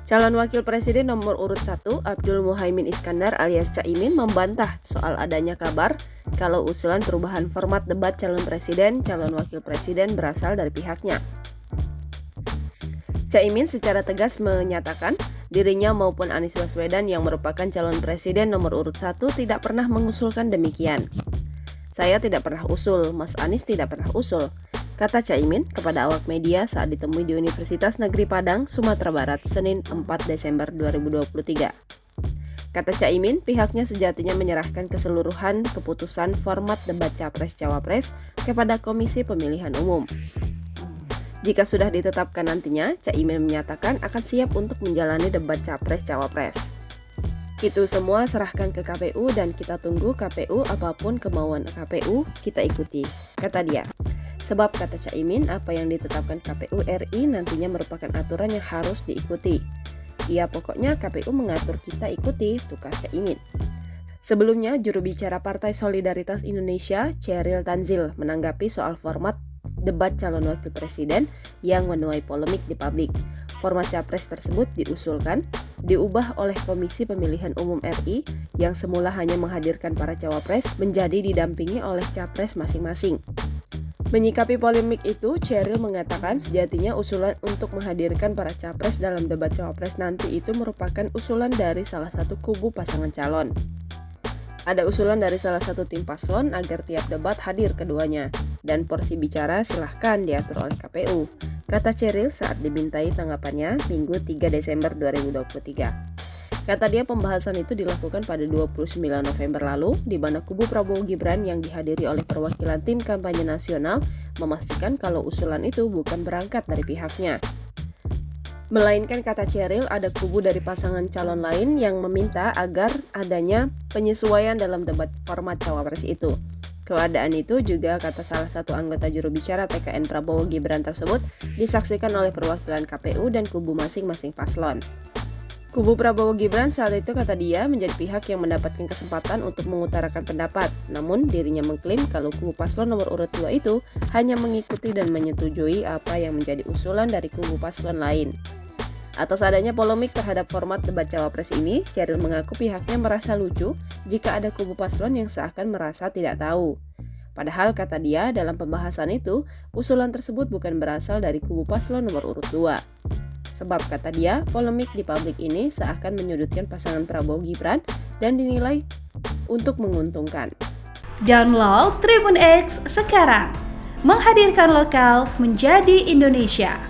Calon Wakil Presiden nomor urut 1, Abdul Muhaimin Iskandar alias Caimin membantah soal adanya kabar kalau usulan perubahan format debat calon presiden, calon wakil presiden berasal dari pihaknya. Caimin secara tegas menyatakan dirinya maupun Anies Baswedan yang merupakan calon presiden nomor urut 1 tidak pernah mengusulkan demikian. Saya tidak pernah usul, Mas Anies tidak pernah usul, kata Caimin kepada awak media saat ditemui di Universitas Negeri Padang, Sumatera Barat, Senin 4 Desember 2023. Kata Caimin, pihaknya sejatinya menyerahkan keseluruhan keputusan format debat Capres-Cawapres kepada Komisi Pemilihan Umum. Jika sudah ditetapkan nantinya, Caimin menyatakan akan siap untuk menjalani debat Capres-Cawapres. Itu semua serahkan ke KPU dan kita tunggu KPU, apapun kemauan KPU kita ikuti, kata dia. Sebab kata Caimin, apa yang ditetapkan KPU RI nantinya merupakan aturan yang harus diikuti. Ya pokoknya KPU mengatur kita ikuti, tukar Caimin. Sebelumnya, juru bicara Partai Solidaritas Indonesia, Chairil Tanzil, menanggapi soal format debat calon wakil presiden yang menuai polemik di publik. Format capres tersebut diubah oleh Komisi Pemilihan Umum RI yang semula hanya menghadirkan para cawapres menjadi didampingi oleh capres masing-masing. Menyikapi polemik itu, Chairil mengatakan sejatinya usulan untuk menghadirkan para capres dalam debat cawapres nanti itu merupakan usulan dari salah satu kubu pasangan calon. Ada usulan dari salah satu tim paslon agar tiap debat hadir keduanya, dan porsi bicara silahkan diatur oleh KPU, kata Chairil saat dimintai tanggapannya Minggu 3 Desember 2023. Kata dia pembahasan itu dilakukan pada 29 November lalu, di mana kubu Prabowo Gibran yang dihadiri oleh perwakilan tim kampanye nasional memastikan kalau usulan itu bukan berangkat dari pihaknya. Melainkan kata Chairil ada kubu dari pasangan calon lain yang meminta agar adanya penyesuaian dalam debat format cawapres itu. Keadaan itu juga kata salah satu anggota juru bicara TKN Prabowo Gibran tersebut disaksikan oleh perwakilan KPU dan kubu masing-masing paslon. Kubu Prabowo Gibran saat itu kata dia menjadi pihak yang mendapatkan kesempatan untuk mengutarakan pendapat, namun dirinya mengklaim kalau kubu paslon nomor urut 2 itu hanya mengikuti dan menyetujui apa yang menjadi usulan dari kubu paslon lain. Atas adanya polemik terhadap format debat cawapres ini, Chairil mengaku pihaknya merasa lucu jika ada kubu paslon yang seakan merasa tidak tahu. Padahal kata dia dalam pembahasan itu, usulan tersebut bukan berasal dari kubu paslon nomor urut 2. Sebab kata dia, polemik di publik ini seakan menyudutkan pasangan Prabowo Gibran dan dinilai untuk menguntungkan. Download Tribun X sekarang, menghadirkan lokal menjadi Indonesia.